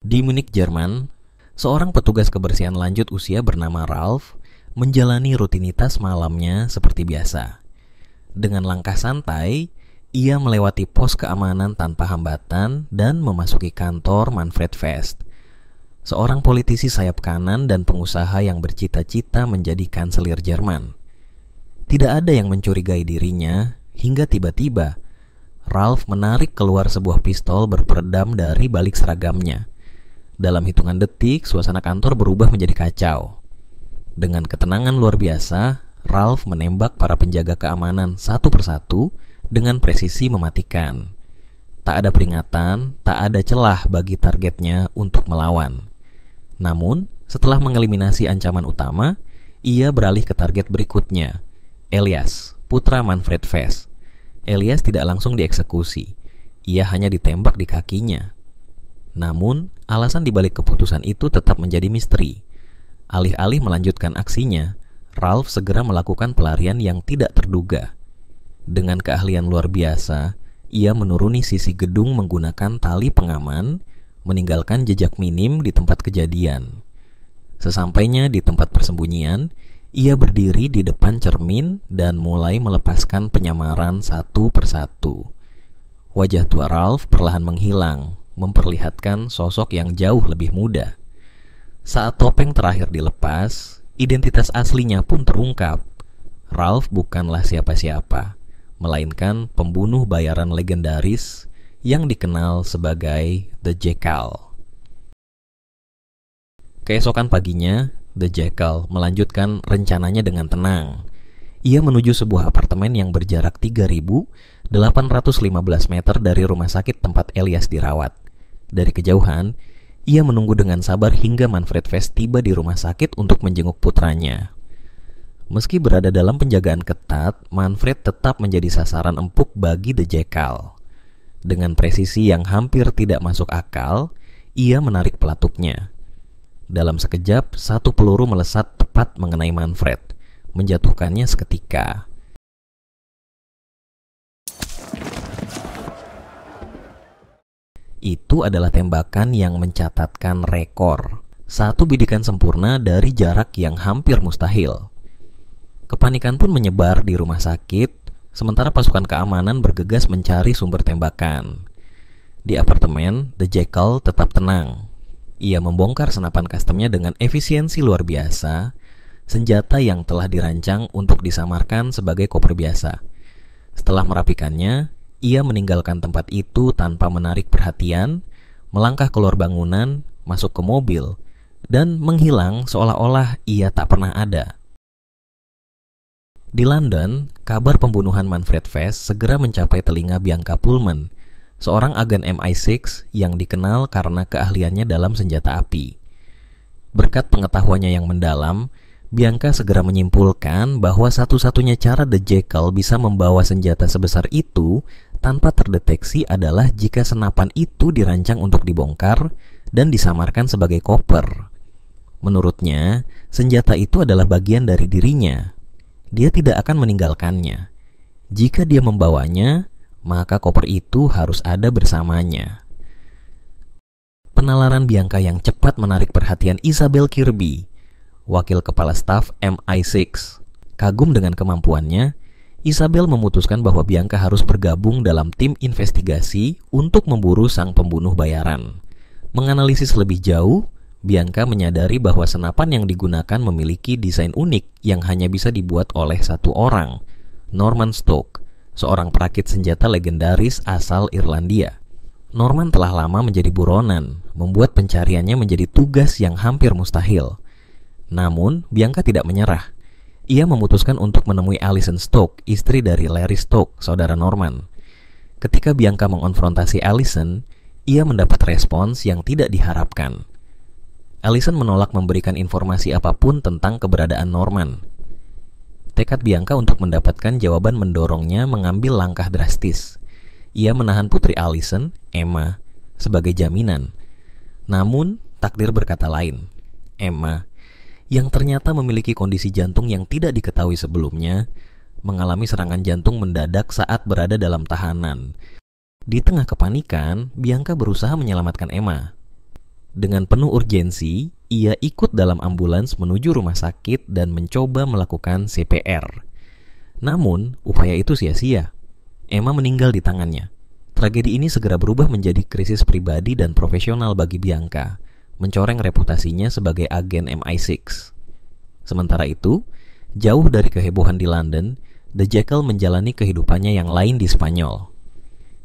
Di Munich, Jerman, seorang petugas kebersihan lanjut usia bernama Ralph menjalani rutinitas malamnya seperti biasa. Dengan langkah santai, ia melewati pos keamanan tanpa hambatan dan memasuki kantor Manfred Fest, seorang politisi sayap kanan dan pengusaha yang bercita-cita menjadi kanselir Jerman. Tidak ada yang mencurigai dirinya hingga tiba-tiba Ralph menarik keluar sebuah pistol berperedam dari balik seragamnya. Dalam hitungan detik, suasana kantor berubah menjadi kacau. Dengan ketenangan luar biasa, Ralph menembak para penjaga keamanan satu persatu dengan presisi mematikan. Tak ada peringatan, tak ada celah bagi targetnya untuk melawan. Namun, setelah mengeliminasi ancaman utama, ia beralih ke target berikutnya, Elias, putra Manfred Fest. Elias tidak langsung dieksekusi, ia hanya ditembak di kakinya. Namun, alasan dibalik keputusan itu tetap menjadi misteri. Alih-alih melanjutkan aksinya, Ralph segera melakukan pelarian yang tidak terduga. Dengan keahlian luar biasa, ia menuruni sisi gedung menggunakan tali pengaman, meninggalkan jejak minim di tempat kejadian. Sesampainya di tempat persembunyian, ia berdiri di depan cermin dan mulai melepaskan penyamaran satu persatu. Wajah tua Ralph perlahan menghilang, memperlihatkan sosok yang jauh lebih muda. Saat topeng terakhir dilepas, identitas aslinya pun terungkap. Ralph bukanlah siapa-siapa, melainkan pembunuh bayaran legendaris yang dikenal sebagai The Jackal. Keesokan paginya, The Jackal melanjutkan rencananya dengan tenang. Ia menuju sebuah apartemen yang berjarak 3.815 meter dari rumah sakit tempat Elias dirawat. Dari kejauhan, ia menunggu dengan sabar hingga Manfred Fest tiba di rumah sakit untuk menjenguk putranya. Meski berada dalam penjagaan ketat, Manfred tetap menjadi sasaran empuk bagi The Jackal. Dengan presisi yang hampir tidak masuk akal, ia menarik pelatuknya. Dalam sekejap, satu peluru melesat tepat mengenai Manfred, menjatuhkannya seketika. Itu adalah tembakan yang mencatatkan rekor. Satu bidikan sempurna dari jarak yang hampir mustahil. Kepanikan pun menyebar di rumah sakit, sementara pasukan keamanan bergegas mencari sumber tembakan. Di apartemen, The Jackal tetap tenang. Ia membongkar senapan customnya dengan efisiensi luar biasa, senjata yang telah dirancang untuk disamarkan sebagai koper biasa. Setelah merapikannya, ia meninggalkan tempat itu tanpa menarik perhatian, melangkah keluar bangunan, masuk ke mobil, dan menghilang seolah-olah ia tak pernah ada. Di London, kabar pembunuhan Manfred Fest segera mencapai telinga Bianca Pullman, seorang agen MI6 yang dikenal karena keahliannya dalam senjata api. Berkat pengetahuannya yang mendalam, Bianca segera menyimpulkan bahwa satu-satunya cara The Jackal bisa membawa senjata sebesar itu tanpa terdeteksi adalah jika senapan itu dirancang untuk dibongkar dan disamarkan sebagai koper. Menurutnya, senjata itu adalah bagian dari dirinya. Dia tidak akan meninggalkannya. Jika dia membawanya, maka koper itu harus ada bersamanya. Penalaran Bianca yang cepat menarik perhatian Isabel Kirby, wakil kepala staf MI6. Kagum dengan kemampuannya, Isabel memutuskan bahwa Bianca harus bergabung dalam tim investigasi untuk memburu sang pembunuh bayaran. Menganalisis lebih jauh, Bianca menyadari bahwa senapan yang digunakan memiliki desain unik yang hanya bisa dibuat oleh satu orang, Norman Stoke, seorang perakit senjata legendaris asal Irlandia. Norman telah lama menjadi buronan, membuat pencariannya menjadi tugas yang hampir mustahil. Namun, Bianca tidak menyerah. Ia memutuskan untuk menemui Alison Stoke, istri dari Larry Stoke, saudara Norman. Ketika Bianca mengonfrontasi Alison, ia mendapat respons yang tidak diharapkan. Alison menolak memberikan informasi apapun tentang keberadaan Norman. Tekad Bianca untuk mendapatkan jawaban mendorongnya mengambil langkah drastis. Ia menahan putri Alison, Emma, sebagai jaminan. Namun, takdir berkata lain. Emma, yang ternyata memiliki kondisi jantung yang tidak diketahui sebelumnya, mengalami serangan jantung mendadak saat berada dalam tahanan. Di tengah kepanikan, Bianca berusaha menyelamatkan Emma. Dengan penuh urgensi, ia ikut dalam ambulans menuju rumah sakit dan mencoba melakukan CPR. Namun, upaya itu sia-sia. Emma meninggal di tangannya. Tragedi ini segera berubah menjadi krisis pribadi dan profesional bagi Bianca, mencoreng reputasinya sebagai agen MI6. Sementara itu, jauh dari kehebohan di London, The Jackal menjalani kehidupannya yang lain di Spanyol.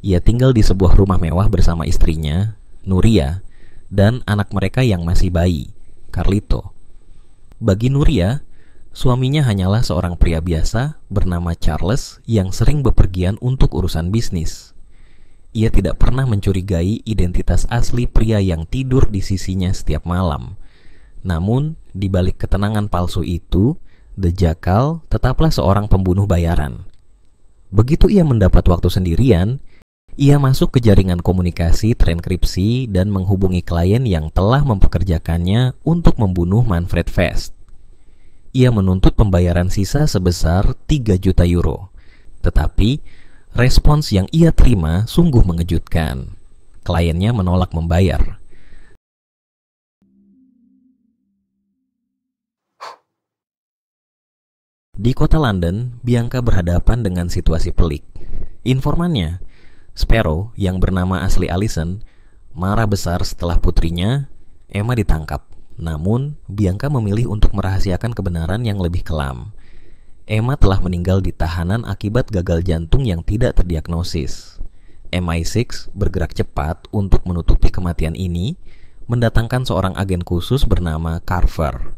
Ia tinggal di sebuah rumah mewah bersama istrinya, Nuria, dan anak mereka yang masih bayi, Carlito. Bagi Nuria, suaminya hanyalah seorang pria biasa bernama Charles yang sering bepergian untuk urusan bisnis. Ia tidak pernah mencurigai identitas asli pria yang tidur di sisinya setiap malam. Namun, di balik ketenangan palsu itu, The Jackal tetaplah seorang pembunuh bayaran. Begitu ia mendapat waktu sendirian, ia masuk ke jaringan komunikasi terenkripsi dan menghubungi klien yang telah mempekerjakannya untuk membunuh Manfred Fest. Ia menuntut pembayaran sisa sebesar 3 juta euro. Tetapi, respons yang ia terima sungguh mengejutkan. Kliennya menolak membayar. Di kota London, Bianca berhadapan dengan situasi pelik. Informannya, Sparrow yang bernama asli Allison, marah besar setelah putrinya, Emma, ditangkap. Namun, Bianca memilih untuk merahasiakan kebenaran yang lebih kelam. Emma telah meninggal di tahanan akibat gagal jantung yang tidak terdiagnosis. MI6 bergerak cepat untuk menutupi kematian ini, mendatangkan seorang agen khusus bernama Carver.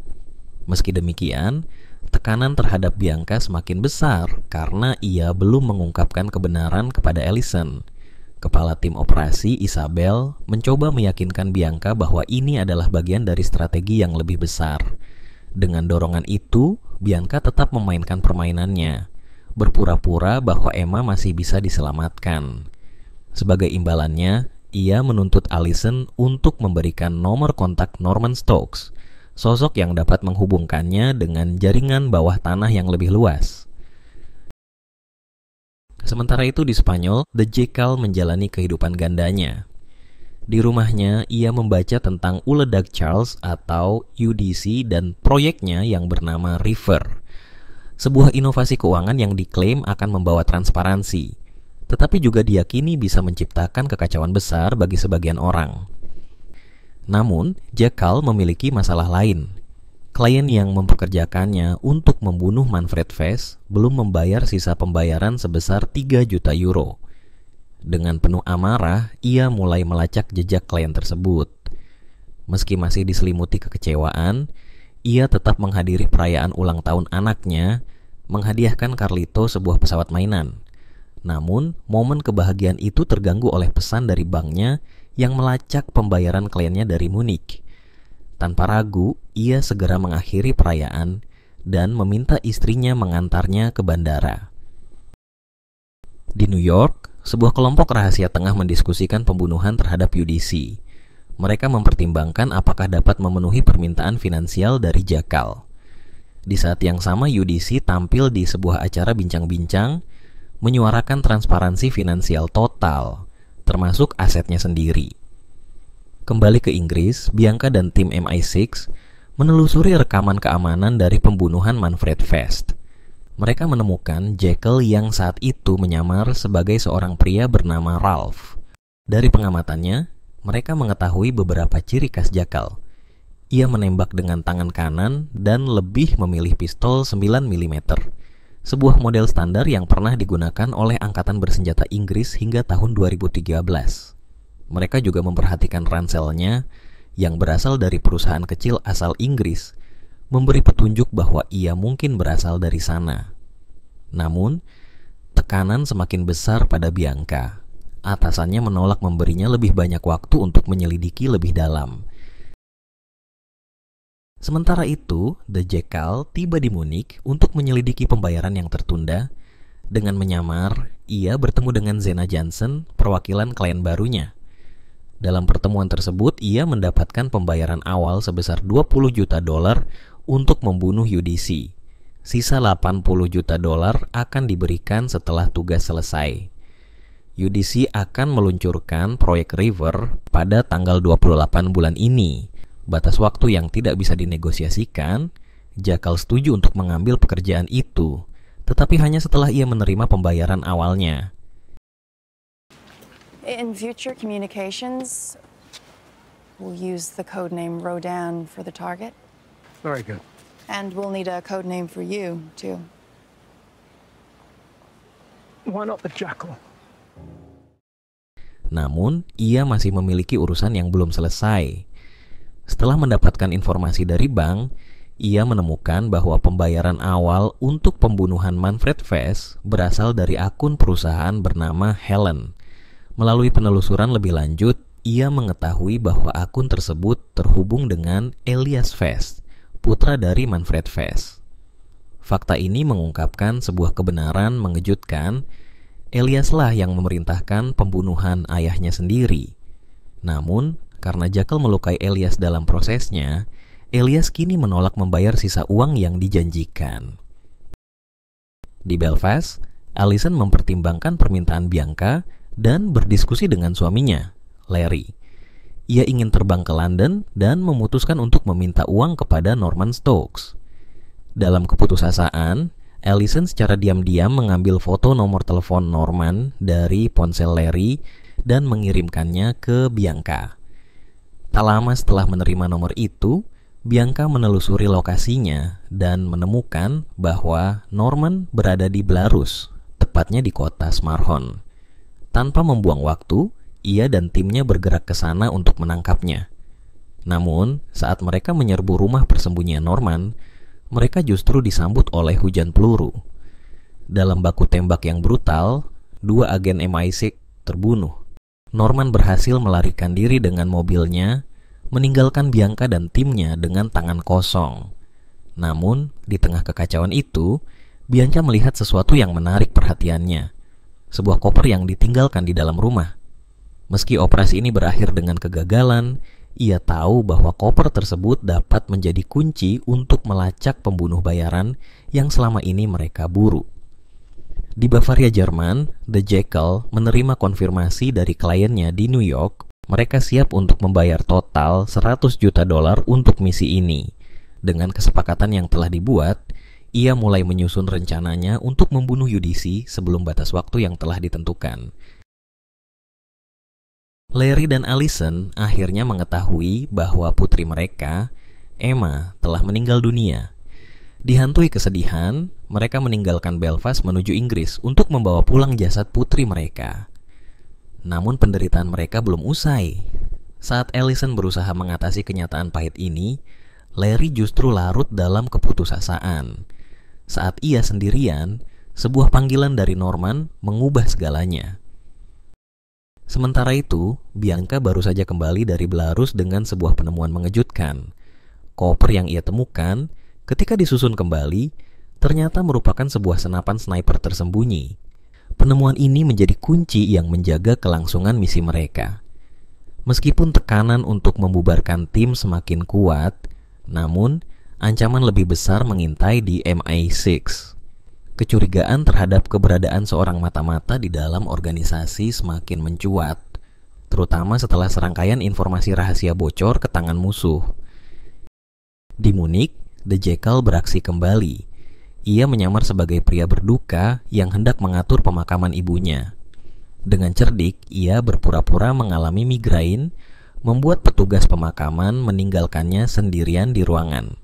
Meski demikian, tekanan terhadap Bianca semakin besar karena ia belum mengungkapkan kebenaran kepada Allison. Kepala tim operasi Isabel mencoba meyakinkan Bianca bahwa ini adalah bagian dari strategi yang lebih besar. Dengan dorongan itu, Bianca tetap memainkan permainannya, berpura-pura bahwa Emma masih bisa diselamatkan. Sebagai imbalannya, ia menuntut Allison untuk memberikan nomor kontak Norman Stokes, sosok yang dapat menghubungkannya dengan jaringan bawah tanah yang lebih luas. Sementara itu di Spanyol, The Jackal menjalani kehidupan gandanya. Di rumahnya, ia membaca tentang Uledag Charles atau UDC dan proyeknya yang bernama River, sebuah inovasi keuangan yang diklaim akan membawa transparansi, tetapi juga diyakini bisa menciptakan kekacauan besar bagi sebagian orang. Namun, Jackal memiliki masalah lain. Klien yang mempekerjakannya untuk membunuh Manfred Fest belum membayar sisa pembayaran sebesar 3 juta euro. Dengan penuh amarah, ia mulai melacak jejak klien tersebut. Meski masih diselimuti kekecewaan, ia tetap menghadiri perayaan ulang tahun anaknya, menghadiahkan Carlito sebuah pesawat mainan. Namun, momen kebahagiaan itu terganggu oleh pesan dari banknya yang melacak pembayaran kliennya dari Munich. Tanpa ragu, ia segera mengakhiri perayaan dan meminta istrinya mengantarnya ke bandara. Di New York, sebuah kelompok rahasia tengah mendiskusikan pembunuhan terhadap UDC. Mereka mempertimbangkan apakah dapat memenuhi permintaan finansial dari Jackal. Di saat yang sama, UDC tampil di sebuah acara bincang-bincang, menyuarakan transparansi finansial total, termasuk asetnya sendiri. Kembali ke Inggris, Bianca dan tim MI6 menelusuri rekaman keamanan dari pembunuhan Manfred Fest. Mereka menemukan Jackal yang saat itu menyamar sebagai seorang pria bernama Ralph. Dari pengamatannya, mereka mengetahui beberapa ciri khas Jackal. Ia menembak dengan tangan kanan dan lebih memilih pistol 9 mm. Sebuah model standar yang pernah digunakan oleh Angkatan Bersenjata Inggris hingga tahun 2013. Mereka juga memperhatikan ranselnya yang berasal dari perusahaan kecil asal Inggris, memberi petunjuk bahwa ia mungkin berasal dari sana. Namun, tekanan semakin besar pada Bianca. Atasannya menolak memberinya lebih banyak waktu untuk menyelidiki lebih dalam. Sementara itu, The Jackal tiba di Munich untuk menyelidiki pembayaran yang tertunda. Dengan menyamar, ia bertemu dengan Zena Jansen, perwakilan klien barunya. Dalam pertemuan tersebut, ia mendapatkan pembayaran awal sebesar 20 juta dolar untuk membunuh UDC. Sisa 80 juta dolar akan diberikan setelah tugas selesai. UDC akan meluncurkan proyek River pada tanggal 28 bulan ini. Batas waktu yang tidak bisa dinegosiasikan, Jackal setuju untuk mengambil pekerjaan itu, tetapi hanya setelah ia menerima pembayaran awalnya. In future communications, we'll use the code name Rodan for the target. Very good. And we'll need a code name for you, too. Why not the Jackal? Namun, ia masih memiliki urusan yang belum selesai. Setelah mendapatkan informasi dari bank, ia menemukan bahwa pembayaran awal untuk pembunuhan Manfred Vess berasal dari akun perusahaan bernama Helen. Melalui penelusuran lebih lanjut, ia mengetahui bahwa akun tersebut terhubung dengan Elias Vess, putra dari Manfred Vess. Fakta ini mengungkapkan sebuah kebenaran mengejutkan. Eliaslah yang memerintahkan pembunuhan ayahnya sendiri. Namun, karena Jackal melukai Elias dalam prosesnya, Elias kini menolak membayar sisa uang yang dijanjikan. Di Belfast, Alison mempertimbangkan permintaan Bianca dan berdiskusi dengan suaminya, Larry. Ia ingin terbang ke London dan memutuskan untuk meminta uang kepada Norman Stokes. Dalam keputusasaan, Alison secara diam-diam mengambil foto nomor telepon Norman dari ponsel Larry dan mengirimkannya ke Bianca. Tak lama setelah menerima nomor itu, Bianca menelusuri lokasinya dan menemukan bahwa Norman berada di Belarus, tepatnya di kota Smarhon. Tanpa membuang waktu, ia dan timnya bergerak ke sana untuk menangkapnya. Namun, saat mereka menyerbu rumah persembunyian Norman, mereka justru disambut oleh hujan peluru. Dalam baku tembak yang brutal, 2 agen MI6 terbunuh. Norman berhasil melarikan diri dengan mobilnya, meninggalkan Bianca dan timnya dengan tangan kosong. Namun, di tengah kekacauan itu, Bianca melihat sesuatu yang menarik perhatiannya. Sebuah koper yang ditinggalkan di dalam rumah. Meski operasi ini berakhir dengan kegagalan, ia tahu bahwa koper tersebut dapat menjadi kunci untuk melacak pembunuh bayaran yang selama ini mereka buru. Di Bavaria, Jerman, The Jackal menerima konfirmasi dari kliennya di New York. Mereka siap untuk membayar total $100 juta untuk misi ini. Dengan kesepakatan yang telah dibuat, ia mulai menyusun rencananya untuk membunuh UDC sebelum batas waktu yang telah ditentukan. Larry dan Alison akhirnya mengetahui bahwa putri mereka, Emma, telah meninggal dunia. Dihantui kesedihan, mereka meninggalkan Belfast menuju Inggris untuk membawa pulang jasad putri mereka. Namun penderitaan mereka belum usai. Saat Alison berusaha mengatasi kenyataan pahit ini, Larry justru larut dalam keputusasaan. Saat ia sendirian, sebuah panggilan dari Norman mengubah segalanya. Sementara itu, Bianca baru saja kembali dari Belarus dengan sebuah penemuan mengejutkan. Koper yang ia temukan, ketika disusun kembali, ternyata merupakan sebuah senapan sniper tersembunyi. Penemuan ini menjadi kunci yang menjaga kelangsungan misi mereka. Meskipun tekanan untuk membubarkan tim semakin kuat, namun ancaman lebih besar mengintai di MI6. Kecurigaan terhadap keberadaan seorang mata-mata di dalam organisasi semakin mencuat, terutama setelah serangkaian informasi rahasia bocor ke tangan musuh. Di Munich, The Jackal beraksi kembali. Ia menyamar sebagai pria berduka yang hendak mengatur pemakaman ibunya. Dengan cerdik, ia berpura-pura mengalami migrain, membuat petugas pemakaman meninggalkannya sendirian di ruangan.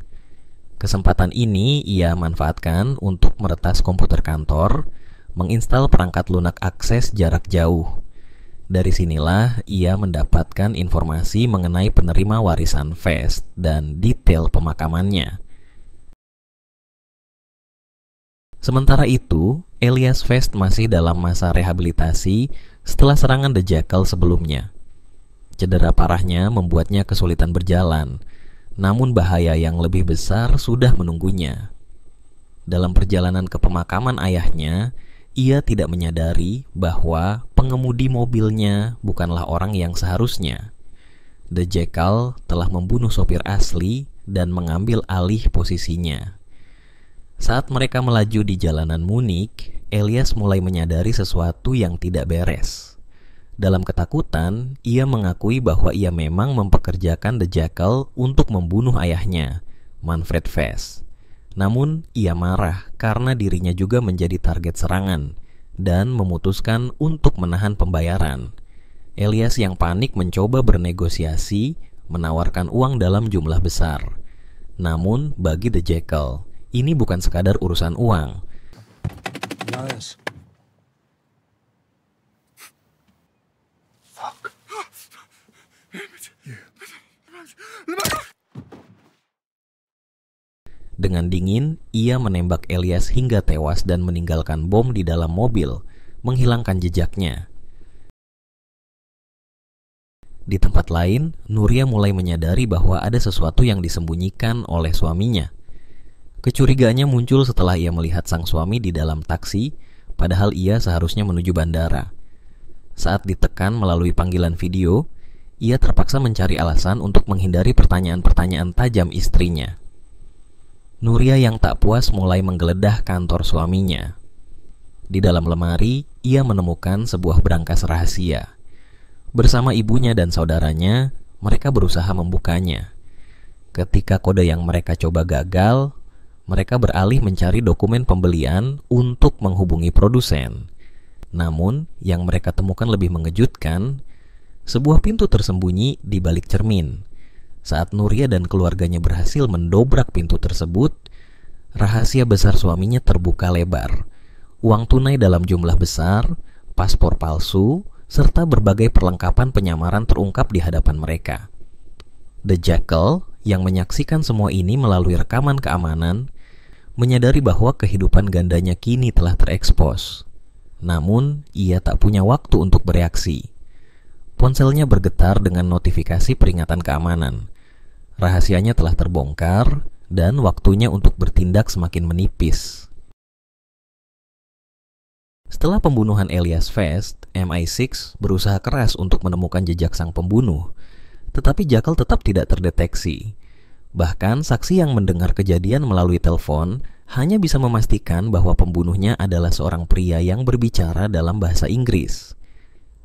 Kesempatan ini ia manfaatkan untuk meretas komputer kantor, menginstal perangkat lunak akses jarak jauh. Dari sinilah ia mendapatkan informasi mengenai penerima warisan Vess dan detail pemakamannya. Sementara itu, Elias Vess masih dalam masa rehabilitasi setelah serangan The Jackal sebelumnya. Cedera parahnya membuatnya kesulitan berjalan. Namun bahaya yang lebih besar sudah menunggunya. Dalam perjalanan ke pemakaman ayahnya, ia tidak menyadari bahwa pengemudi mobilnya bukanlah orang yang seharusnya. The Jackal telah membunuh sopir asli dan mengambil alih posisinya. Saat mereka melaju di jalanan Munich, Elias mulai menyadari sesuatu yang tidak beres. Dalam ketakutan, ia mengakui bahwa ia memang mempekerjakan The Jackal untuk membunuh ayahnya, Manfred Vess. Namun, ia marah karena dirinya juga menjadi target serangan dan memutuskan untuk menahan pembayaran. Elias yang panik mencoba bernegosiasi, menawarkan uang dalam jumlah besar. Namun, bagi The Jackal, ini bukan sekadar urusan uang. Nice. Fuck. Dengan dingin, ia menembak Elias hingga tewas dan meninggalkan bom di dalam mobil, menghilangkan jejaknya. Di tempat lain, Nuria mulai menyadari bahwa ada sesuatu yang disembunyikan oleh suaminya. Kecurigaannya muncul setelah ia melihat sang suami di dalam taksi, padahal ia seharusnya menuju bandara. Saat ditekan melalui panggilan video, ia terpaksa mencari alasan untuk menghindari pertanyaan-pertanyaan tajam istrinya. Nuria yang tak puas mulai menggeledah kantor suaminya. Di dalam lemari, ia menemukan sebuah berangkas rahasia. Bersama ibunya dan saudaranya, mereka berusaha membukanya. Ketika kode yang mereka coba gagal, mereka beralih mencari dokumen pembelian untuk menghubungi produsen. Namun, yang mereka temukan lebih mengejutkan, sebuah pintu tersembunyi di balik cermin. Saat Nuria dan keluarganya berhasil mendobrak pintu tersebut, rahasia besar suaminya terbuka lebar. Uang tunai dalam jumlah besar, paspor palsu, serta berbagai perlengkapan penyamaran terungkap di hadapan mereka. The Jackal yang menyaksikan semua ini melalui rekaman keamanan menyadari bahwa kehidupan gandanya kini telah terekspos. Namun, ia tak punya waktu untuk bereaksi. Ponselnya bergetar dengan notifikasi peringatan keamanan. Rahasianya telah terbongkar dan waktunya untuk bertindak semakin menipis. Setelah pembunuhan Elias Vess, MI6 berusaha keras untuk menemukan jejak sang pembunuh, tetapi Jackal tetap tidak terdeteksi. Bahkan saksi yang mendengar kejadian melalui telepon hanya bisa memastikan bahwa pembunuhnya adalah seorang pria yang berbicara dalam bahasa Inggris.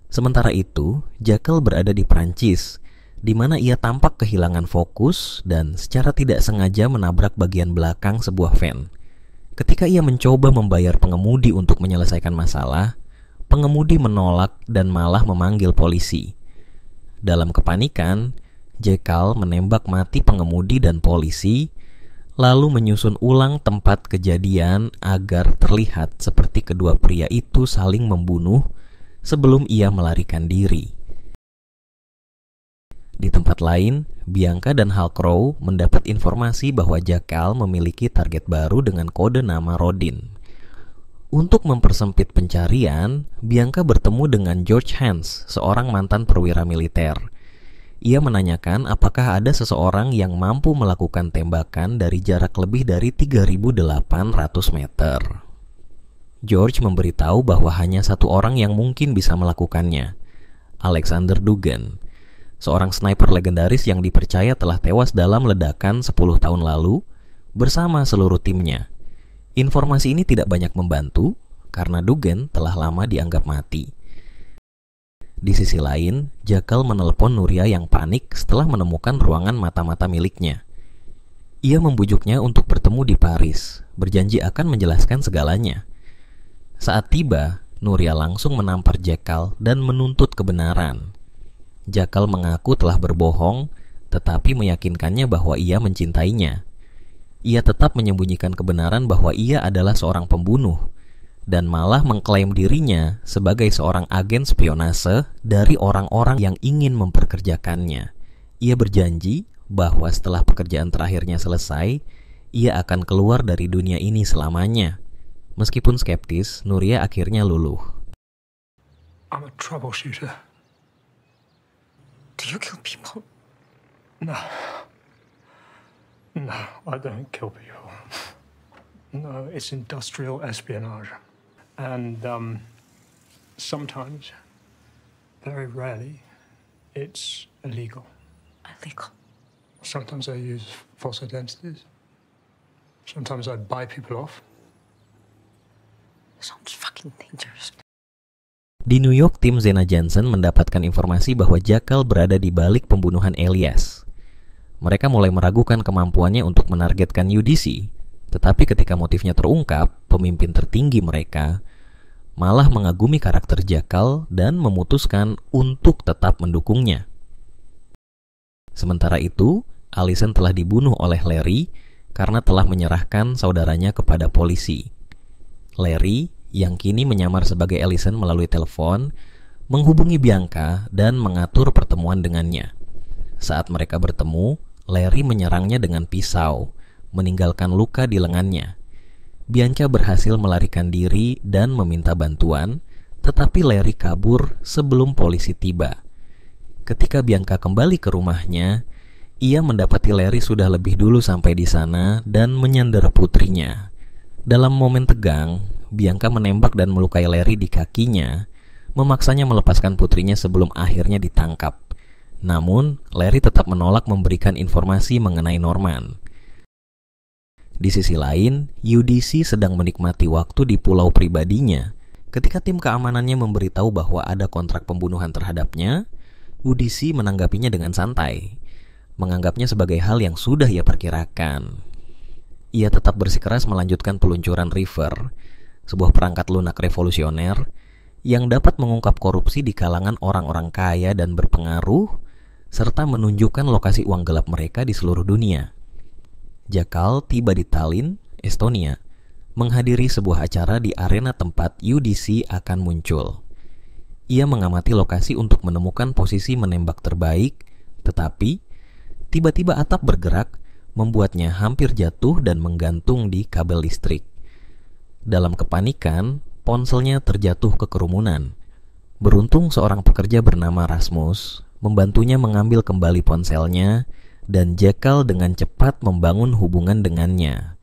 Sementara itu, Jackal berada di Prancis, di mana ia tampak kehilangan fokus dan secara tidak sengaja menabrak bagian belakang sebuah van. Ketika ia mencoba membayar pengemudi untuk menyelesaikan masalah, pengemudi menolak dan malah memanggil polisi. Dalam kepanikan, Jackal menembak mati pengemudi dan polisi, lalu menyusun ulang tempat kejadian agar terlihat seperti kedua pria itu saling membunuh sebelum ia melarikan diri. Di tempat lain, Bianca dan Halcrow mendapat informasi bahwa Jackal memiliki target baru dengan kode nama Rodin. Untuk mempersempit pencarian, Bianca bertemu dengan George Hans, seorang mantan perwira militer. Ia menanyakan apakah ada seseorang yang mampu melakukan tembakan dari jarak lebih dari 3.800 meter. George memberitahu bahwa hanya satu orang yang mungkin bisa melakukannya, Alexander Duggan, seorang sniper legendaris yang dipercaya telah tewas dalam ledakan 10 tahun lalu bersama seluruh timnya. Informasi ini tidak banyak membantu karena Duggan telah lama dianggap mati. Di sisi lain, Jackal menelepon Nuria yang panik setelah menemukan ruangan mata-mata miliknya. Ia membujuknya untuk bertemu di Paris, berjanji akan menjelaskan segalanya. Saat tiba, Nuria langsung menampar Jackal dan menuntut kebenaran. Jackal mengaku telah berbohong, tetapi meyakinkannya bahwa ia mencintainya. Ia tetap menyembunyikan kebenaran bahwa ia adalah seorang pembunuh, dan malah mengklaim dirinya sebagai seorang agen spionase dari orang-orang yang ingin memperkerjakannya. Ia berjanji bahwa setelah pekerjaan terakhirnya selesai, ia akan keluar dari dunia ini selamanya. Meskipun skeptis, Nuria akhirnya luluh. I'm a troubleshooter. Do you kill people? No. No, I don't kill people. No, it's industrial espionage. And sometimes, very rarely, it's illegal. Illegal. Sometimes I use false identities. Sometimes I'd buy people off. Sounds fucking dangerous. Di New York, tim Zena Johnson mendapatkan informasi bahwa Jackal berada di balik pembunuhan Elias. Mereka mulai meragukan kemampuannya untuk menargetkan UDC, tetapi ketika motifnya terungkap, pemimpin tertinggi mereka malah mengagumi karakter Jackal dan memutuskan untuk tetap mendukungnya. Sementara itu, Allison telah dibunuh oleh Larry karena telah menyerahkan saudaranya kepada polisi. Larry, yang kini menyamar sebagai Allison melalui telepon, menghubungi Bianca dan mengatur pertemuan dengannya. Saat mereka bertemu, Larry menyerangnya dengan pisau, meninggalkan luka di lengannya. Bianca berhasil melarikan diri dan meminta bantuan, tetapi Larry kabur sebelum polisi tiba. Ketika Bianca kembali ke rumahnya, ia mendapati Larry sudah lebih dulu sampai di sana dan menyandera putrinya. Dalam momen tegang, Bianca menembak dan melukai Larry di kakinya, memaksanya melepaskan putrinya sebelum akhirnya ditangkap. Namun, Larry tetap menolak memberikan informasi mengenai Norman. Di sisi lain, UDC sedang menikmati waktu di pulau pribadinya. Ketika tim keamanannya memberitahu bahwa ada kontrak pembunuhan terhadapnya, UDC menanggapinya dengan santai, menganggapnya sebagai hal yang sudah ia perkirakan. Ia tetap bersikeras melanjutkan peluncuran Reaver, sebuah perangkat lunak revolusioner yang dapat mengungkap korupsi di kalangan orang-orang kaya dan berpengaruh, serta menunjukkan lokasi uang gelap mereka di seluruh dunia. Jackal tiba di Tallinn, Estonia, menghadiri sebuah acara di arena tempat UDC akan muncul. Ia mengamati lokasi untuk menemukan posisi menembak terbaik, tetapi tiba-tiba atap bergerak, membuatnya hampir jatuh dan menggantung di kabel listrik. Dalam kepanikan, ponselnya terjatuh ke kerumunan. Beruntung seorang pekerja bernama Rasmus membantunya mengambil kembali ponselnya, dan Jackal dengan cepat membangun hubungan dengannya.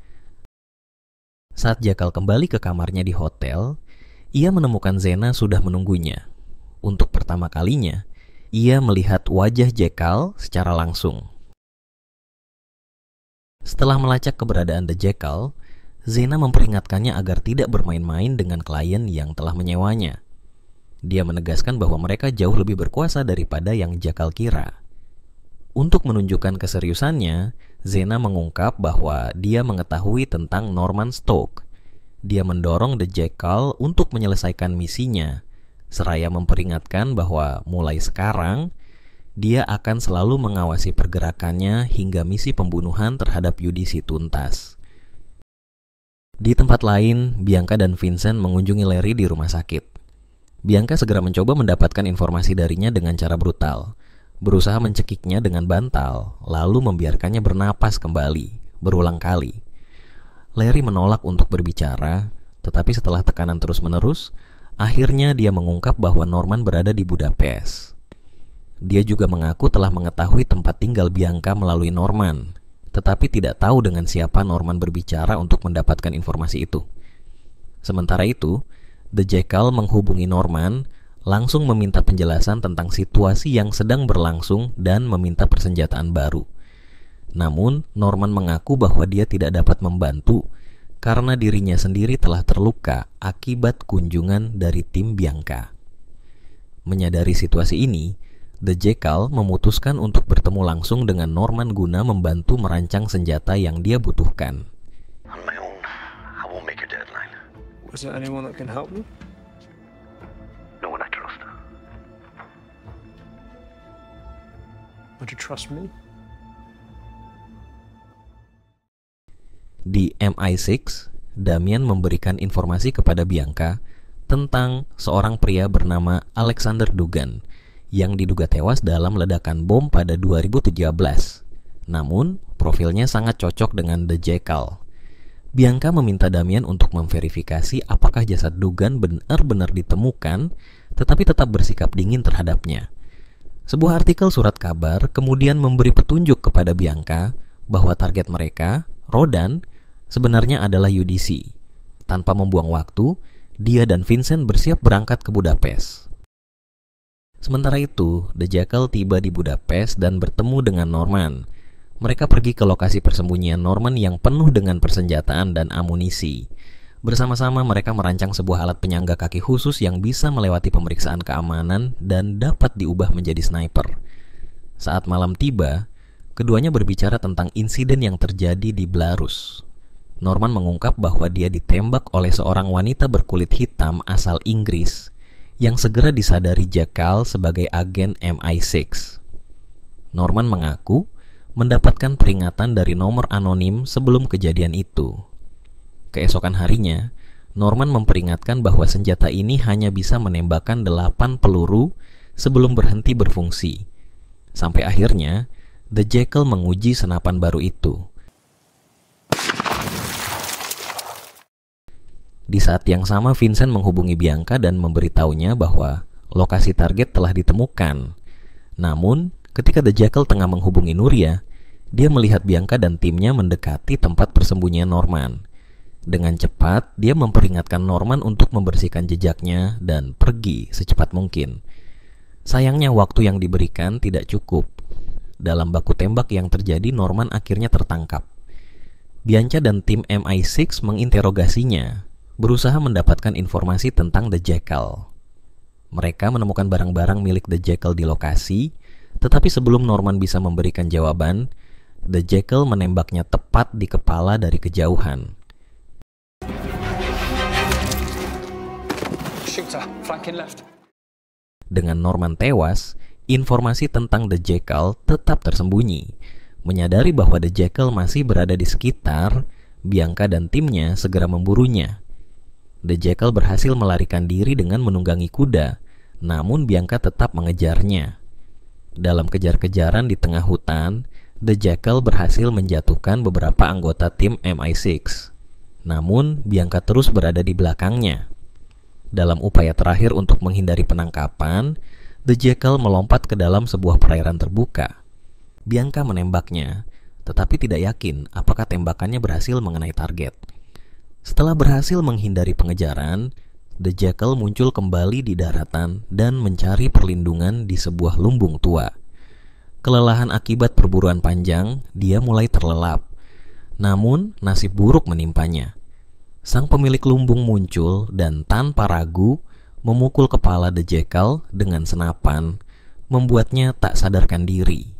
Saat Jackal kembali ke kamarnya di hotel, ia menemukan Zena sudah menunggunya. Untuk pertama kalinya, ia melihat wajah Jackal secara langsung. Setelah melacak keberadaan The Jackal, Zena memperingatkannya agar tidak bermain-main dengan klien yang telah menyewanya. Dia menegaskan bahwa mereka jauh lebih berkuasa daripada yang Jackal kira. Untuk menunjukkan keseriusannya, Zena mengungkap bahwa dia mengetahui tentang Norman Stoke. Dia mendorong The Jackal untuk menyelesaikan misinya, seraya memperingatkan bahwa mulai sekarang, dia akan selalu mengawasi pergerakannya hingga misi pembunuhan terhadap UDC tuntas. Di tempat lain, Bianca dan Vincent mengunjungi Larry di rumah sakit. Bianca segera mencoba mendapatkan informasi darinya dengan cara brutal, berusaha mencekiknya dengan bantal, lalu membiarkannya bernapas kembali, berulang kali. Larry menolak untuk berbicara, tetapi setelah tekanan terus-menerus, akhirnya dia mengungkap bahwa Norman berada di Budapest. Dia juga mengaku telah mengetahui tempat tinggal Bianca melalui Norman, tetapi tidak tahu dengan siapa Norman berbicara untuk mendapatkan informasi itu. Sementara itu, The Jackal menghubungi Norman, langsung meminta penjelasan tentang situasi yang sedang berlangsung dan meminta persenjataan baru. Namun, Norman mengaku bahwa dia tidak dapat membantu karena dirinya sendiri telah terluka akibat kunjungan dari tim Bianca. Menyadari situasi ini, The Jackal memutuskan untuk bertemu langsung dengan Norman guna membantu merancang senjata yang dia butuhkan. On my own, I won't make a deadline. Was there anyone that can help me? No one I trust. Would you trust me? Di MI6, Damian memberikan informasi kepada Bianca tentang seorang pria bernama Alexander Dugan yang diduga tewas dalam ledakan bom pada 2017. Namun, profilnya sangat cocok dengan The Jackal. Bianca meminta Damian untuk memverifikasi apakah jasad Dugan benar-benar ditemukan, tetapi tetap bersikap dingin terhadapnya. Sebuah artikel surat kabar kemudian memberi petunjuk kepada Bianca bahwa target mereka, Rodan, sebenarnya adalah UDC. Tanpa membuang waktu, dia dan Vincent bersiap berangkat ke Budapest. Sementara itu, The Jackal tiba di Budapest dan bertemu dengan Norman. Mereka pergi ke lokasi persembunyian Norman yang penuh dengan persenjataan dan amunisi. Bersama-sama mereka merancang sebuah alat penyangga kaki khusus yang bisa melewati pemeriksaan keamanan dan dapat diubah menjadi sniper. Saat malam tiba, keduanya berbicara tentang insiden yang terjadi di Belarus. Norman mengungkap bahwa dia ditembak oleh seorang wanita berkulit hitam asal Inggris yang segera disadari Jekyll sebagai agen MI6. Norman mengaku mendapatkan peringatan dari nomor anonim sebelum kejadian itu. Keesokan harinya, Norman memperingatkan bahwa senjata ini hanya bisa menembakkan 8 peluru sebelum berhenti berfungsi. Sampai akhirnya, The Jekyll menguji senapan baru itu. Di saat yang sama, Vincent menghubungi Bianca dan memberitahunya bahwa lokasi target telah ditemukan. Namun, ketika The Jekyll tengah menghubungi Nuria, dia melihat Bianca dan timnya mendekati tempat persembunyian Norman. Dengan cepat, dia memperingatkan Norman untuk membersihkan jejaknya dan pergi secepat mungkin. Sayangnya waktu yang diberikan tidak cukup. Dalam baku tembak yang terjadi, Norman akhirnya tertangkap. Bianca dan tim MI6 menginterogasinya, berusaha mendapatkan informasi tentang The Jekyll. Mereka menemukan barang-barang milik The Jekyll di lokasi, tetapi sebelum Norman bisa memberikan jawaban, The Jekyll menembaknya tepat di kepala dari kejauhan. Shooter, flanking left. Dengan Norman tewas, informasi tentang The Jekyll tetap tersembunyi. Menyadari bahwa The Jekyll masih berada di sekitar, Bianca dan timnya segera memburunya. The Jekyll berhasil melarikan diri dengan menunggangi kuda, namun Bianca tetap mengejarnya. Dalam kejar-kejaran di tengah hutan, The Jekyll berhasil menjatuhkan beberapa anggota tim MI6. Namun, Bianca terus berada di belakangnya. Dalam upaya terakhir untuk menghindari penangkapan, The Jekyll melompat ke dalam sebuah perairan terbuka. Bianca menembaknya, tetapi tidak yakin apakah tembakannya berhasil mengenai target. Setelah berhasil menghindari pengejaran, The Jekyll muncul kembali di daratan dan mencari perlindungan di sebuah lumbung tua. Kelelahan akibat perburuan panjang, dia mulai terlelap. Namun, nasib buruk menimpanya. Sang pemilik lumbung muncul dan tanpa ragu memukul kepala The Jekyll dengan senapan, membuatnya tak sadarkan diri.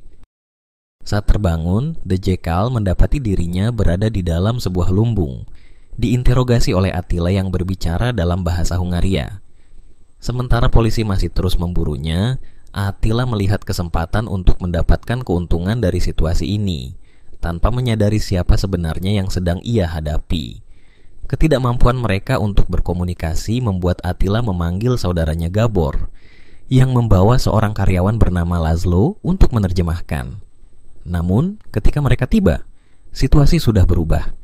Saat terbangun, The Jekyll mendapati dirinya berada di dalam sebuah lumbung, diinterogasi oleh Attila yang berbicara dalam bahasa Hungaria. Sementara polisi masih terus memburunya, Attila melihat kesempatan untuk mendapatkan keuntungan dari situasi ini, tanpa menyadari siapa sebenarnya yang sedang ia hadapi. Ketidakmampuan mereka untuk berkomunikasi membuat Attila memanggil saudaranya Gabor, yang membawa seorang karyawan bernama Laszlo untuk menerjemahkan. Namun, ketika mereka tiba, situasi sudah berubah.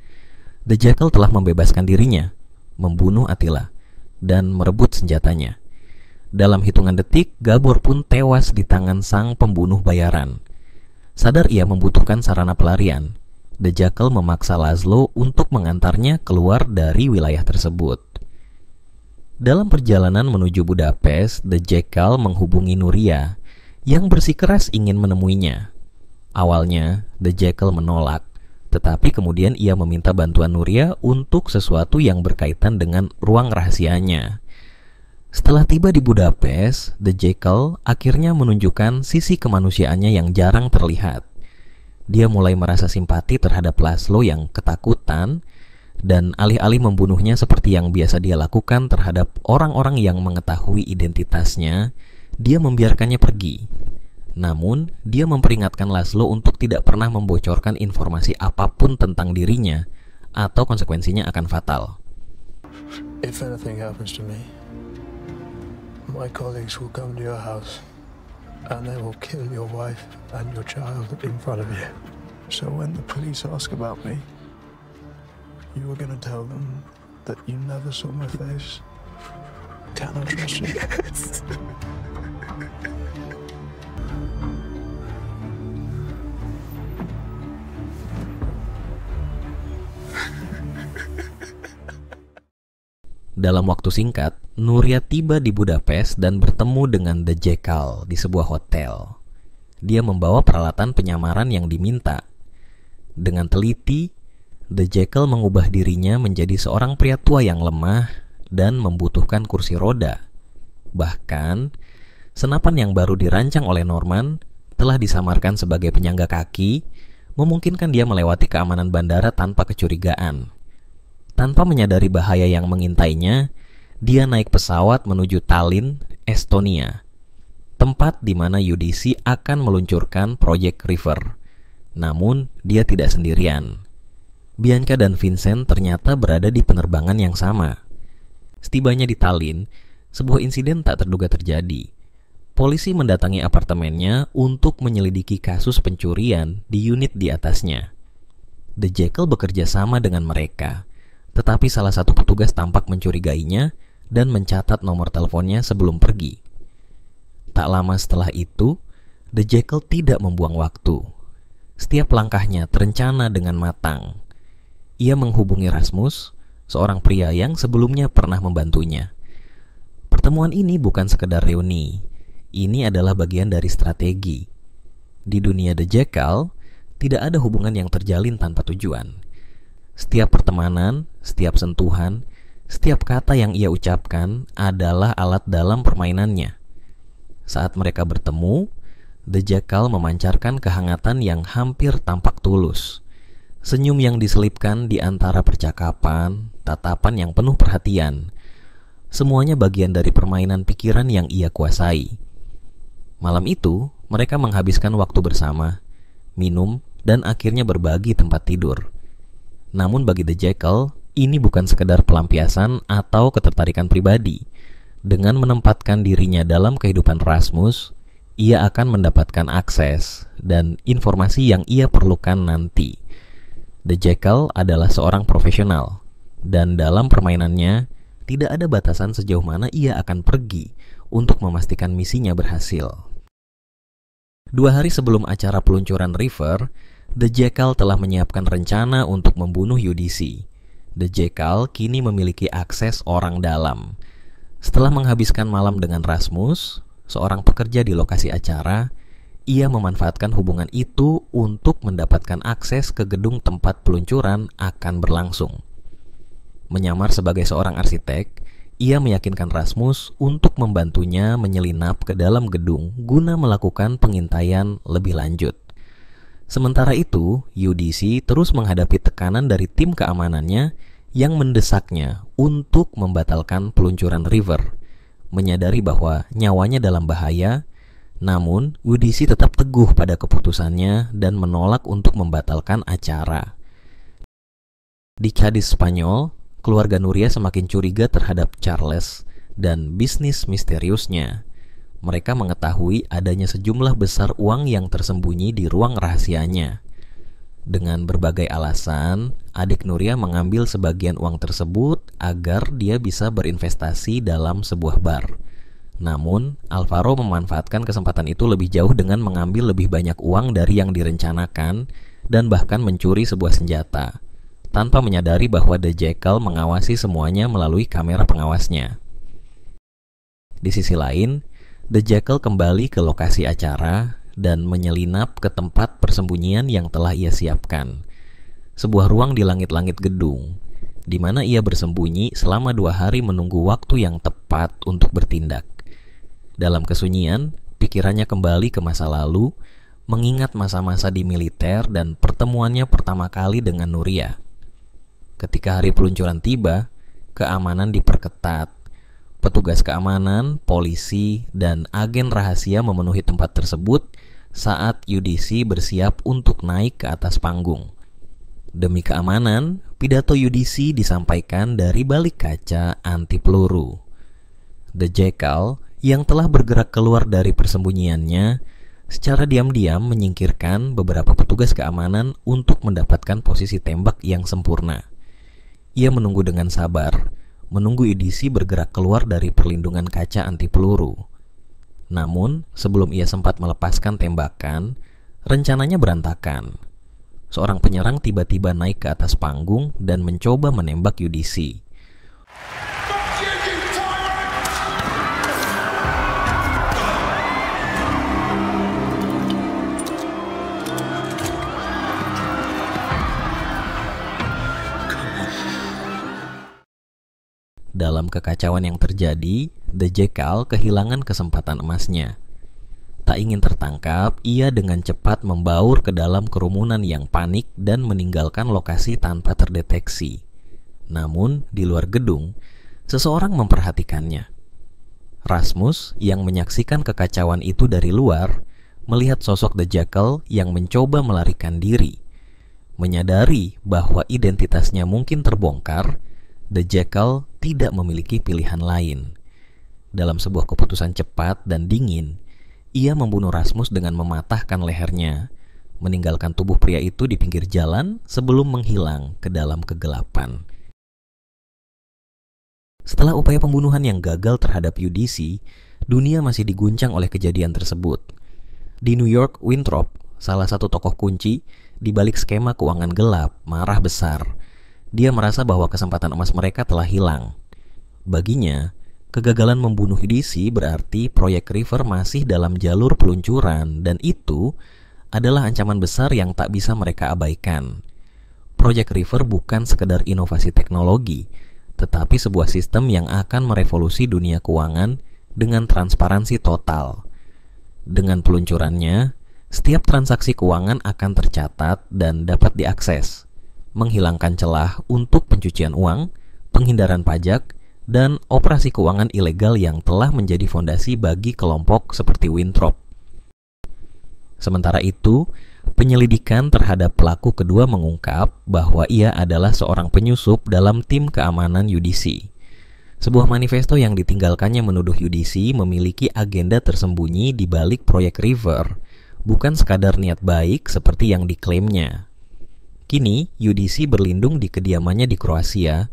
The Jekyll telah membebaskan dirinya, membunuh Attila, dan merebut senjatanya. Dalam hitungan detik, Gabor pun tewas di tangan sang pembunuh bayaran. Sadar ia membutuhkan sarana pelarian, The Jekyll memaksa Laszlo untuk mengantarnya keluar dari wilayah tersebut. Dalam perjalanan menuju Budapest, The Jekyll menghubungi Nuria, yang bersikeras ingin menemuinya. Awalnya, The Jekyll menolak, tetapi kemudian ia meminta bantuan Nuria untuk sesuatu yang berkaitan dengan ruang rahasianya. Setelah tiba di Budapest, The Jekyll akhirnya menunjukkan sisi kemanusiaannya yang jarang terlihat. Dia mulai merasa simpati terhadap Laszlo yang ketakutan, dan alih-alih membunuhnya seperti yang biasa dia lakukan terhadap orang-orang yang mengetahui identitasnya, dia membiarkannya pergi. Namun, dia memperingatkan Laszlo untuk tidak pernah membocorkan informasi apapun tentang dirinya, atau konsekuensinya akan fatal. If anything happens to me, my colleagues will come to your house and they will kill your wife and your child in front of you. So when the police ask about me, you are going to tell them that you never saw my face. Can I trust you? Yes. Dalam waktu singkat, Nuria tiba di Budapest dan bertemu dengan The Jekyll di sebuah hotel. Dia membawa peralatan penyamaran yang diminta, Dengan teliti, The Jekyll mengubah dirinya menjadi seorang pria tua yang lemah dan membutuhkan kursi roda. Bahkan, senapan yang baru dirancang oleh Norman telah disamarkan sebagai penyangga kaki, memungkinkan dia melewati keamanan bandara tanpa kecurigaan. Tanpa menyadari bahaya yang mengintainya, dia naik pesawat menuju Tallinn, Estonia, tempat di mana UDC akan meluncurkan Project River. Namun, dia tidak sendirian. Bianca dan Vincent ternyata berada di penerbangan yang sama. Setibanya di Tallinn, sebuah insiden tak terduga terjadi. Polisi mendatangi apartemennya untuk menyelidiki kasus pencurian di unit di atasnya. The Jekyll bekerja sama dengan mereka, tetapi salah satu petugas tampak mencurigainya dan mencatat nomor teleponnya sebelum pergi. Tak lama setelah itu, The Jekyll tidak membuang waktu. Setiap langkahnya terencana dengan matang. Ia menghubungi Rasmus, seorang pria yang sebelumnya pernah membantunya. Pertemuan ini bukan sekedar reuni. Ini adalah bagian dari strategi. Di dunia The Jekyll, tidak ada hubungan yang terjalin tanpa tujuan. Setiap pertemanan, setiap sentuhan, setiap kata yang ia ucapkan adalah alat dalam permainannya. Saat mereka bertemu, The Jekyll memancarkan kehangatan yang hampir tampak tulus. Senyum yang diselipkan di antara percakapan, tatapan yang penuh perhatian. Semuanya bagian dari permainan pikiran yang ia kuasai. Malam itu, mereka menghabiskan waktu bersama, minum, dan akhirnya berbagi tempat tidur. Namun bagi The Jekyll, ini bukan sekedar pelampiasan atau ketertarikan pribadi. Dengan menempatkan dirinya dalam kehidupan Rasmus, ia akan mendapatkan akses dan informasi yang ia perlukan nanti. The Jekyll adalah seorang profesional, dan dalam permainannya tidak ada batasan sejauh mana ia akan pergi untuk memastikan misinya berhasil. 2 hari sebelum acara peluncuran River, The Jekyll telah menyiapkan rencana untuk membunuh UDC. The Jekyll kini memiliki akses orang dalam. Setelah menghabiskan malam dengan Rasmus, seorang pekerja di lokasi acara, ia memanfaatkan hubungan itu untuk mendapatkan akses ke gedung tempat peluncuran akan berlangsung. Menyamar sebagai seorang arsitek, ia meyakinkan Rasmus untuk membantunya menyelinap ke dalam gedung guna melakukan pengintaian lebih lanjut. Sementara itu, UDC terus menghadapi tekanan dari tim keamanannya yang mendesaknya untuk membatalkan peluncuran River. Menyadari bahwa nyawanya dalam bahaya, namun UDC tetap teguh pada keputusannya dan menolak untuk membatalkan acara. Di Cadiz, Spanyol, keluarga Nuria semakin curiga terhadap Charles dan bisnis misteriusnya. Mereka mengetahui adanya sejumlah besar uang yang tersembunyi di ruang rahasianya. Dengan berbagai alasan, adik Nuria mengambil sebagian uang tersebut agar dia bisa berinvestasi dalam sebuah bar. Namun, Alvaro memanfaatkan kesempatan itu lebih jauh dengan mengambil lebih banyak uang dari yang direncanakan dan bahkan mencuri sebuah senjata, tanpa menyadari bahwa The Jekyll mengawasi semuanya melalui kamera pengawasnya. Di sisi lain, The Jekyll kembali ke lokasi acara dan menyelinap ke tempat persembunyian yang telah ia siapkan. Sebuah ruang di langit-langit gedung, di mana ia bersembunyi selama 2 hari menunggu waktu yang tepat untuk bertindak. Dalam kesunyian, pikirannya kembali ke masa lalu, mengingat masa-masa di militer dan pertemuannya pertama kali dengan Nuria. Ketika hari peluncuran tiba, keamanan diperketat. Petugas keamanan, polisi, dan agen rahasia memenuhi tempat tersebut saat UDC bersiap untuk naik ke atas panggung. Demi keamanan, pidato UDC disampaikan dari balik kaca anti peluru. The Jekyll yang telah bergerak keluar dari persembunyiannya secara diam-diam menyingkirkan beberapa petugas keamanan untuk mendapatkan posisi tembak yang sempurna. Ia menunggu dengan sabar, menunggu UDC bergerak keluar dari perlindungan kaca anti peluru. Namun, sebelum ia sempat melepaskan tembakan, rencananya berantakan. Seorang penyerang tiba-tiba naik ke atas panggung dan mencoba menembak UDC. Dalam kekacauan yang terjadi, The Jackal kehilangan kesempatan emasnya. Tak ingin tertangkap, ia dengan cepat membaur ke dalam kerumunan yang panik dan meninggalkan lokasi tanpa terdeteksi. Namun, di luar gedung, seseorang memperhatikannya. Rasmus, yang menyaksikan kekacauan itu dari luar, melihat sosok The Jackal yang mencoba melarikan diri. Menyadari bahwa identitasnya mungkin terbongkar, The Jackal tidak memiliki pilihan lain. Dalam sebuah keputusan cepat dan dingin, ia membunuh Rasmus dengan mematahkan lehernya, meninggalkan tubuh pria itu di pinggir jalan sebelum menghilang ke dalam kegelapan. Setelah upaya pembunuhan yang gagal terhadap UDC, dunia masih diguncang oleh kejadian tersebut. Di New York, Winthrop, salah satu tokoh kunci di balik skema keuangan gelap, marah besar. Dia merasa bahwa kesempatan emas mereka telah hilang. Baginya, kegagalan membunuh UDC berarti proyek River masih dalam jalur peluncuran, dan itu adalah ancaman besar yang tak bisa mereka abaikan. Proyek River bukan sekedar inovasi teknologi, tetapi sebuah sistem yang akan merevolusi dunia keuangan dengan transparansi total. Dengan peluncurannya, setiap transaksi keuangan akan tercatat dan dapat diakses, menghilangkan celah untuk pencucian uang, penghindaran pajak, dan operasi keuangan ilegal yang telah menjadi fondasi bagi kelompok seperti Winthrop. Sementara itu, penyelidikan terhadap pelaku kedua mengungkap bahwa ia adalah seorang penyusup dalam tim keamanan UDC. Sebuah manifesto yang ditinggalkannya menuduh UDC memiliki agenda tersembunyi di balik proyek River, bukan sekadar niat baik seperti yang diklaimnya. Kini, UDC berlindung di kediamannya di Kroasia,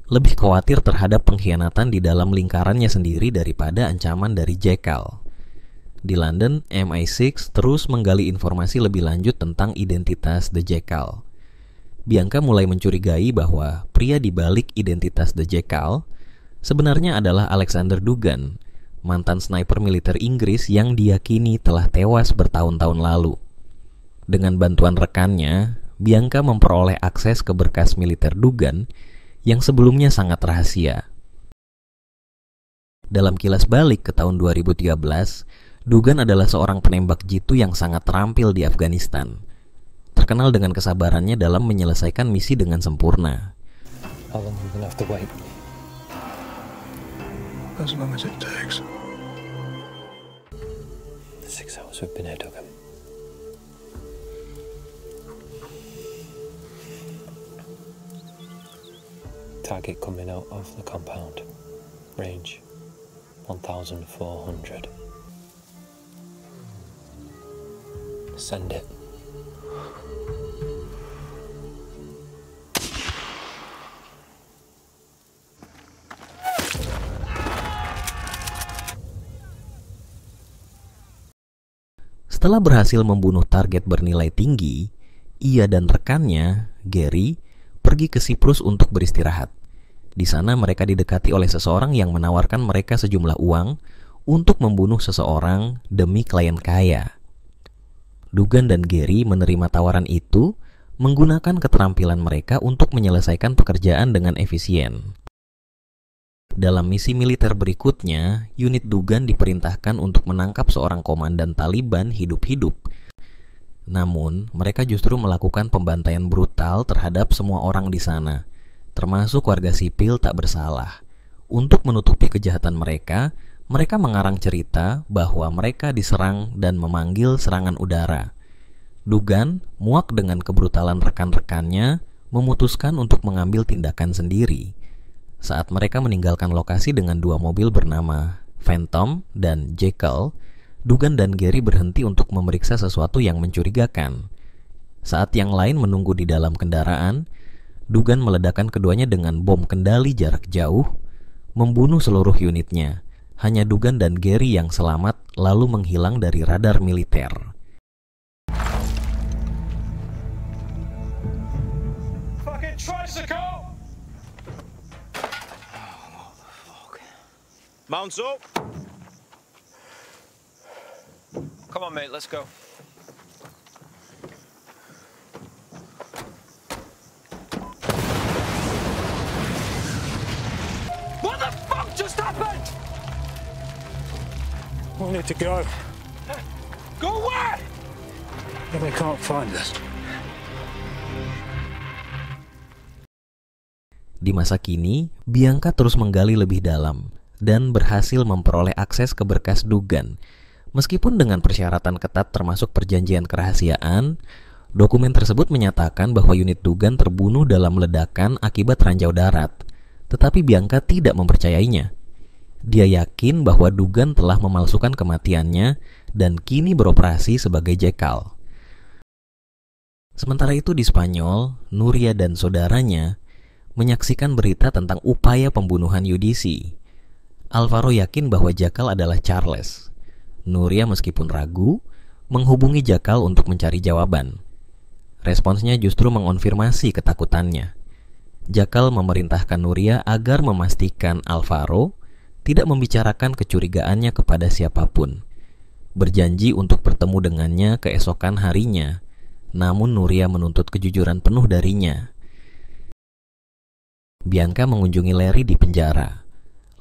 lebih khawatir terhadap pengkhianatan di dalam lingkarannya sendiri daripada ancaman dari Jackal. Di London, MI6 terus menggali informasi lebih lanjut tentang identitas The Jackal. Bianca mulai mencurigai bahwa pria di balik identitas The Jackal sebenarnya adalah Alexander Duggan, mantan sniper militer Inggris yang diyakini telah tewas bertahun-tahun lalu. Dengan bantuan rekannya, Bianca memperoleh akses ke berkas militer Duggan yang sebelumnya sangat rahasia. Dalam kilas balik ke tahun 2013, Duggan adalah seorang penembak jitu yang sangat terampil di Afghanistan, terkenal dengan kesabarannya dalam menyelesaikan misi dengan sempurna. How long are we gonna have to wait? As long as it takes. 6 hours we've been here, Duggan. Target coming out of the compound. Range 1,400. Send it. Setelah berhasil membunuh target bernilai tinggi, ia dan rekannya, Gary, pergi ke Siprus untuk beristirahat. Di sana mereka didekati oleh seseorang yang menawarkan mereka sejumlah uang untuk membunuh seseorang demi klien kaya. Duggan dan Gary menerima tawaran itu menggunakan keterampilan mereka untuk menyelesaikan pekerjaan dengan efisien. Dalam misi militer berikutnya, unit Duggan diperintahkan untuk menangkap seorang komandan Taliban hidup-hidup. Namun, mereka justru melakukan pembantaian brutal terhadap semua orang di sana, termasuk warga sipil tak bersalah. Untuk menutupi kejahatan mereka, mereka mengarang cerita bahwa mereka diserang dan memanggil serangan udara. Duggan, muak dengan kebrutalan rekan-rekannya, memutuskan untuk mengambil tindakan sendiri. Saat mereka meninggalkan lokasi dengan dua mobil bernama Phantom dan Jackal, Duggan dan Gary berhenti untuk memeriksa sesuatu yang mencurigakan. Saat yang lain menunggu di dalam kendaraan, Duggan meledakkan keduanya dengan bom kendali jarak jauh, membunuh seluruh unitnya. Hanya Duggan dan Gary yang selamat lalu menghilang dari radar militer. Fucking tricycle! Mounts up. Come on, mate, let's go. What just happened? We need to go. Go where? They can't find us. Di masa kini, Bianca terus menggali lebih dalam dan berhasil memperoleh akses ke berkas Dugan. Meskipun dengan persyaratan ketat termasuk perjanjian kerahasiaan, dokumen tersebut menyatakan bahwa unit Dugan terbunuh dalam ledakan akibat ranjau darat. Tetapi Bianca tidak mempercayainya. Dia yakin bahwa Dugan telah memalsukan kematiannya dan kini beroperasi sebagai Jackal. Sementara itu di Spanyol, Nuria dan saudaranya menyaksikan berita tentang upaya pembunuhan UDC. Alvaro yakin bahwa Jackal adalah Charles. Nuria meskipun ragu, menghubungi Jackal untuk mencari jawaban. Responsnya justru mengonfirmasi ketakutannya. Jackal memerintahkan Nuria agar memastikan Alvaro tidak membicarakan kecurigaannya kepada siapapun. Berjanji untuk bertemu dengannya keesokan harinya, namun Nuria menuntut kejujuran penuh darinya. Bianca mengunjungi Larry di penjara.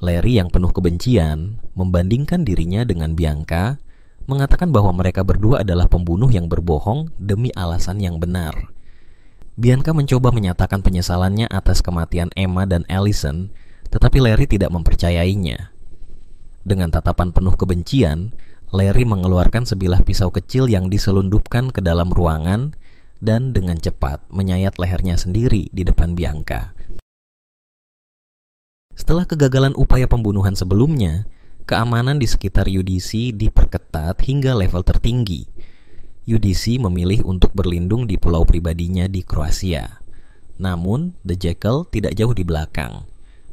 Larry yang penuh kebencian membandingkan dirinya dengan Bianca, mengatakan bahwa mereka berdua adalah pembunuh yang berbohong demi alasan yang benar. Bianca mencoba menyatakan penyesalannya atas kematian Emma dan Allison, tetapi Larry tidak mempercayainya. Dengan tatapan penuh kebencian, Larry mengeluarkan sebilah pisau kecil yang diselundupkan ke dalam ruangan dan dengan cepat menyayat lehernya sendiri di depan Bianca. Setelah kegagalan upaya pembunuhan sebelumnya, keamanan di sekitar UDC diperketat hingga level tertinggi. UDC memilih untuk berlindung di pulau pribadinya di Kroasia. Namun, The Jackal tidak jauh di belakang.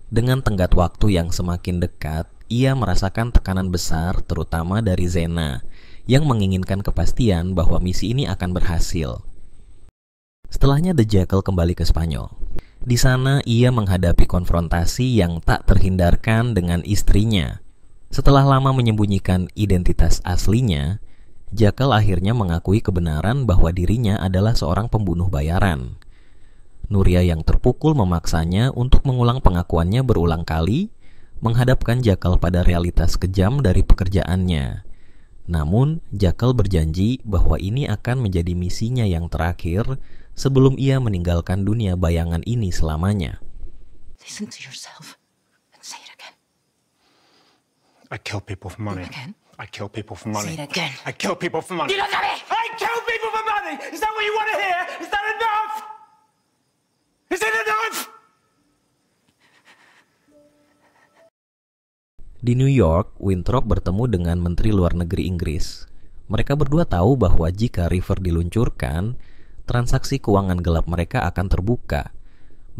Dengan tenggat waktu yang semakin dekat, ia merasakan tekanan besar terutama dari Zena yang menginginkan kepastian bahwa misi ini akan berhasil. Setelahnya The Jackal kembali ke Spanyol. Di sana ia menghadapi konfrontasi yang tak terhindarkan dengan istrinya. Setelah lama menyembunyikan identitas aslinya, Jackal akhirnya mengakui kebenaran bahwa dirinya adalah seorang pembunuh bayaran. Nuria yang terpukul memaksanya untuk mengulang pengakuannya berulang kali, menghadapkan Jackal pada realitas kejam dari pekerjaannya. Namun, Jackal berjanji bahwa ini akan menjadi misinya yang terakhir sebelum ia meninggalkan dunia bayangan ini selamanya. Listen to yourself and say it again. I kill people for money. Again? I kill people for money. Say it again. I kill people for money. You don't know me! I kill people for money! Is that what you want to hear? Is that enough? Is it enough? Di New York, Winthrop bertemu dengan Menteri Luar Negeri Inggris. Mereka berdua tahu bahwa jika River diluncurkan, transaksi keuangan gelap mereka akan terbuka,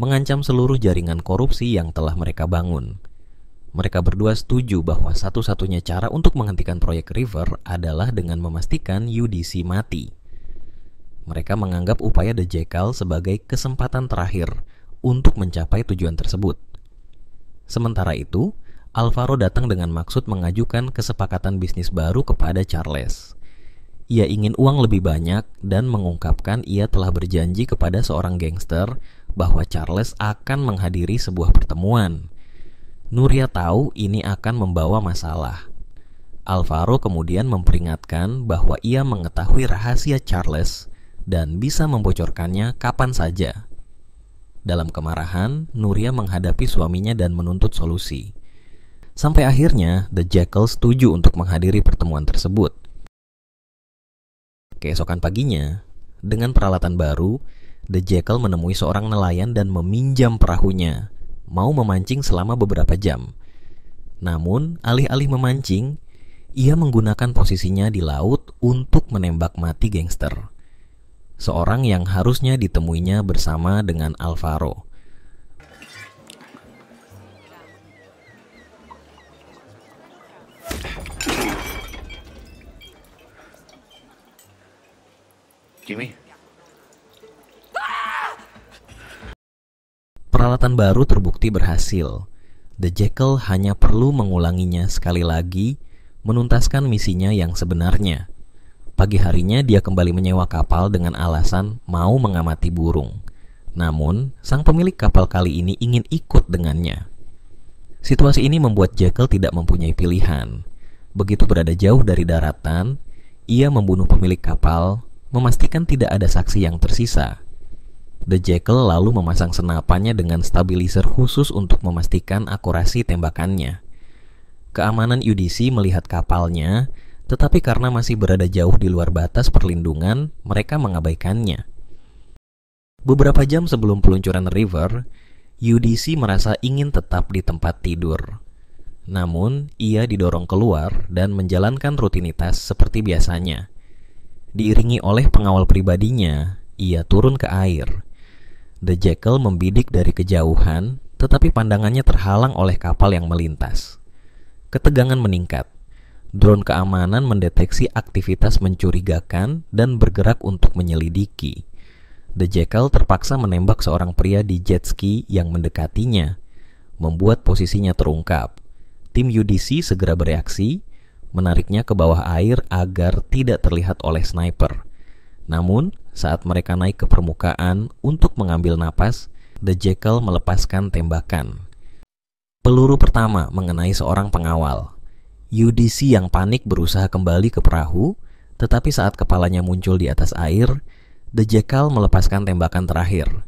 mengancam seluruh jaringan korupsi yang telah mereka bangun. Mereka berdua setuju bahwa satu-satunya cara untuk menghentikan proyek River adalah dengan memastikan UDC mati. Mereka menganggap upaya The Jackal sebagai kesempatan terakhir untuk mencapai tujuan tersebut. Sementara itu, Alvaro datang dengan maksud mengajukan kesepakatan bisnis baru kepada Charles. Ia ingin uang lebih banyak dan mengungkapkan ia telah berjanji kepada seorang gangster bahwa Charles akan menghadiri sebuah pertemuan. Nuria tahu ini akan membawa masalah. Alvaro kemudian memperingatkan bahwa ia mengetahui rahasia Charles dan bisa membocorkannya kapan saja. Dalam kemarahan, Nuria menghadapi suaminya dan menuntut solusi. Sampai akhirnya, The Jackal setuju untuk menghadiri pertemuan tersebut. Keesokan paginya, dengan peralatan baru, The Jackal menemui seorang nelayan dan meminjam perahunya, mau memancing selama beberapa jam. Namun, alih-alih memancing, ia menggunakan posisinya di laut untuk menembak mati gangster. Seorang yang harusnya ditemuinya bersama dengan Alvaro. Jimmy? Peralatan baru terbukti berhasil. The Jackal hanya perlu mengulanginya sekali lagi, menuntaskan misinya yang sebenarnya. Pagi harinya dia kembali menyewa kapal dengan alasan mau mengamati burung. Namun, sang pemilik kapal kali ini ingin ikut dengannya. Situasi ini membuat Jekyll tidak mempunyai pilihan. Begitu berada jauh dari daratan, ia membunuh pemilik kapal, memastikan tidak ada saksi yang tersisa. The Jekyll lalu memasang senapannya dengan stabilizer khusus untuk memastikan akurasi tembakannya. Keamanan UDC melihat kapalnya, tetapi karena masih berada jauh di luar batas perlindungan, mereka mengabaikannya. Beberapa jam sebelum peluncuran River, UDC merasa ingin tetap di tempat tidur. Namun, ia didorong keluar dan menjalankan rutinitas seperti biasanya. Diiringi oleh pengawal pribadinya, ia turun ke air. The Jekyll membidik dari kejauhan, tetapi pandangannya terhalang oleh kapal yang melintas. Ketegangan meningkat. Drone keamanan mendeteksi aktivitas mencurigakan dan bergerak untuk menyelidiki. The Jekyll terpaksa menembak seorang pria di jet ski yang mendekatinya, membuat posisinya terungkap. Tim UDC segera bereaksi, menariknya ke bawah air agar tidak terlihat oleh sniper. Namun, saat mereka naik ke permukaan untuk mengambil napas, The Jekyll melepaskan tembakan. Peluru pertama mengenai seorang pengawal. UDC yang panik berusaha kembali ke perahu, tetapi saat kepalanya muncul di atas air, The Jekyll melepaskan tembakan terakhir.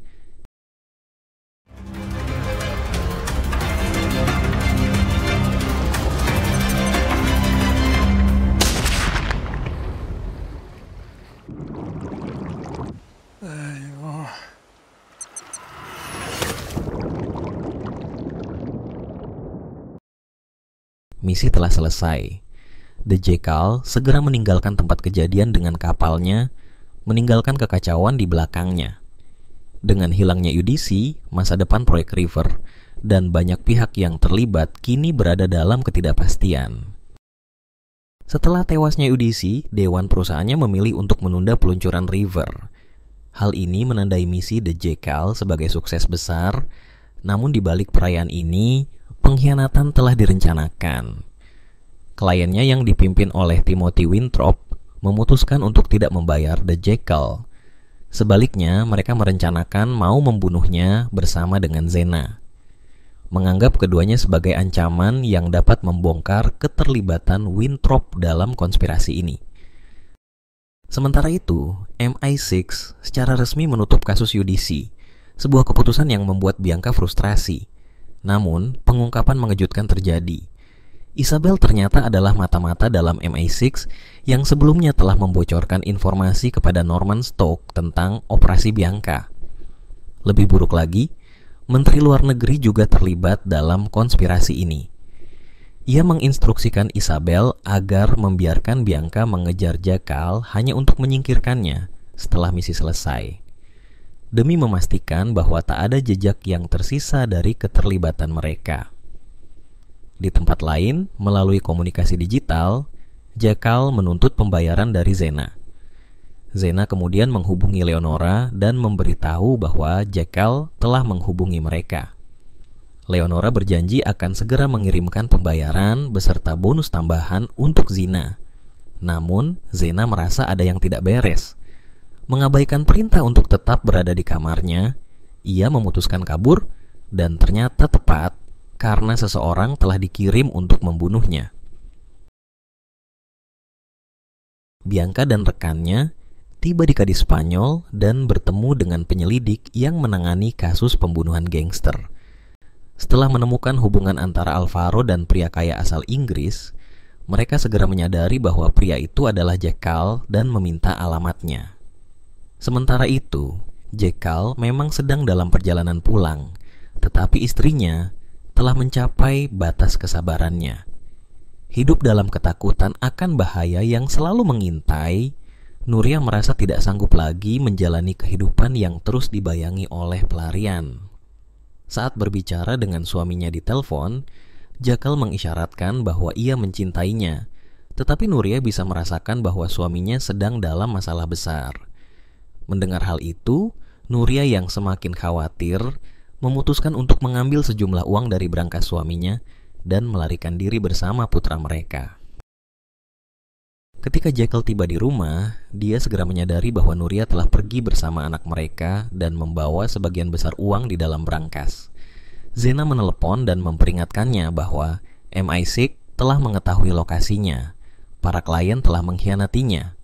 Misi telah selesai. The Jekyll segera meninggalkan tempat kejadian dengan kapalnya, meninggalkan kekacauan di belakangnya. Dengan hilangnya UDC, masa depan proyek River dan banyak pihak yang terlibat kini berada dalam ketidakpastian. Setelah tewasnya UDC, dewan perusahaannya memilih untuk menunda peluncuran River. Hal ini menandai misi The Jekyll sebagai sukses besar, namun di balik perayaan ini, pengkhianatan telah direncanakan. Kliennya yang dipimpin oleh Timothy Winthrop memutuskan untuk tidak membayar The Jekyll. Sebaliknya, mereka merencanakan mau membunuhnya bersama dengan Zena, menganggap keduanya sebagai ancaman yang dapat membongkar keterlibatan Winthrop dalam konspirasi ini. Sementara itu, MI6 secara resmi menutup kasus UDC, sebuah keputusan yang membuat Bianca frustrasi. Namun, pengungkapan mengejutkan terjadi. Isabel ternyata adalah mata-mata dalam MI6 yang sebelumnya telah membocorkan informasi kepada Norman Stokes tentang operasi Bianca. Lebih buruk lagi, Menteri Luar Negeri juga terlibat dalam konspirasi ini. Ia menginstruksikan Isabel agar membiarkan Bianca mengejar Jekyll hanya untuk menyingkirkannya setelah misi selesai, demi memastikan bahwa tak ada jejak yang tersisa dari keterlibatan mereka. Di tempat lain, melalui komunikasi digital, Jekyll menuntut pembayaran dari Zena. Zena kemudian menghubungi Leonora dan memberitahu bahwa Jekyll telah menghubungi mereka. Leonora berjanji akan segera mengirimkan pembayaran beserta bonus tambahan untuk Zena. Namun, Zena merasa ada yang tidak beres. Mengabaikan perintah untuk tetap berada di kamarnya, ia memutuskan kabur dan ternyata tepat karena seseorang telah dikirim untuk membunuhnya. Bianca dan rekannya tiba di Cadiz Spanyol dan bertemu dengan penyelidik yang menangani kasus pembunuhan gangster. Setelah menemukan hubungan antara Alvaro dan pria kaya asal Inggris, mereka segera menyadari bahwa pria itu adalah Jekyll dan meminta alamatnya. Sementara itu, Jekyll memang sedang dalam perjalanan pulang, tetapi istrinya telah mencapai batas kesabarannya. Hidup dalam ketakutan akan bahaya yang selalu mengintai, Nuria merasa tidak sanggup lagi menjalani kehidupan yang terus dibayangi oleh pelarian. Saat berbicara dengan suaminya di telepon, Jekyll mengisyaratkan bahwa ia mencintainya, tetapi Nuria bisa merasakan bahwa suaminya sedang dalam masalah besar. Mendengar hal itu, Nuria yang semakin khawatir memutuskan untuk mengambil sejumlah uang dari brankas suaminya dan melarikan diri bersama putra mereka. Ketika Jekyll tiba di rumah, dia segera menyadari bahwa Nuria telah pergi bersama anak mereka dan membawa sebagian besar uang di dalam brankas. Zena menelepon dan memperingatkannya bahwa MI6 telah mengetahui lokasinya. Para klien telah mengkhianatinya.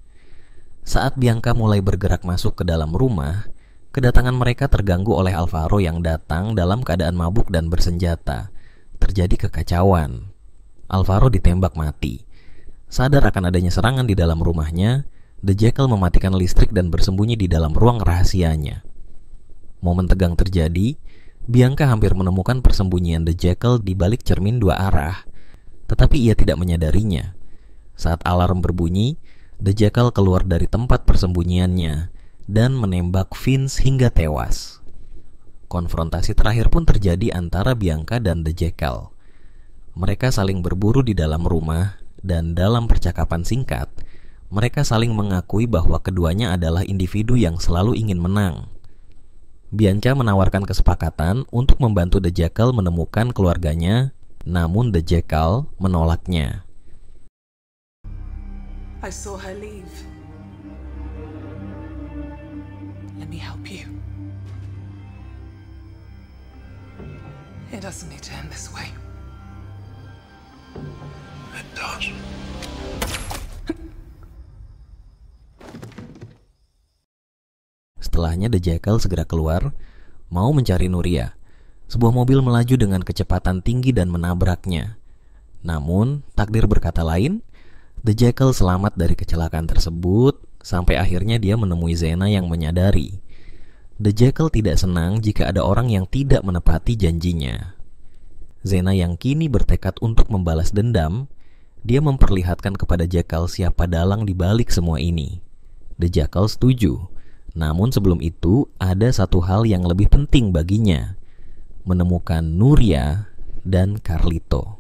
Saat Bianca mulai bergerak masuk ke dalam rumah, kedatangan mereka terganggu oleh Alvaro yang datang dalam keadaan mabuk dan bersenjata. Terjadi kekacauan. Alvaro ditembak mati. Sadar akan adanya serangan di dalam rumahnya, The Jackal mematikan listrik dan bersembunyi di dalam ruang rahasianya. Momen tegang terjadi. Bianca hampir menemukan persembunyian The Jackal di balik cermin 2 arah, tetapi ia tidak menyadarinya. Saat alarm berbunyi, The Jackal keluar dari tempat persembunyiannya dan menembak Vince hingga tewas. Konfrontasi terakhir pun terjadi antara Bianca dan The Jackal. Mereka saling berburu di dalam rumah, dan dalam percakapan singkat, mereka saling mengakui bahwa keduanya adalah individu yang selalu ingin menang. Bianca menawarkan kesepakatan untuk membantu The Jackal menemukan keluarganya, namun The Jackal menolaknya. I saw her leave. Let me help you. It doesn't need to end this way. It does. Setelahnya The Jackal segera keluar, mau mencari Nuria. Sebuah mobil melaju dengan kecepatan tinggi dan menabraknya. Namun, takdir berkata lain. The Jackal selamat dari kecelakaan tersebut, sampai akhirnya dia menemui Zena yang menyadari. The Jackal tidak senang jika ada orang yang tidak menepati janjinya. Zena yang kini bertekad untuk membalas dendam, dia memperlihatkan kepada Jackal siapa dalang di balik semua ini. The Jackal setuju. Namun sebelum itu, ada satu hal yang lebih penting baginya: menemukan Nuria dan Carlito.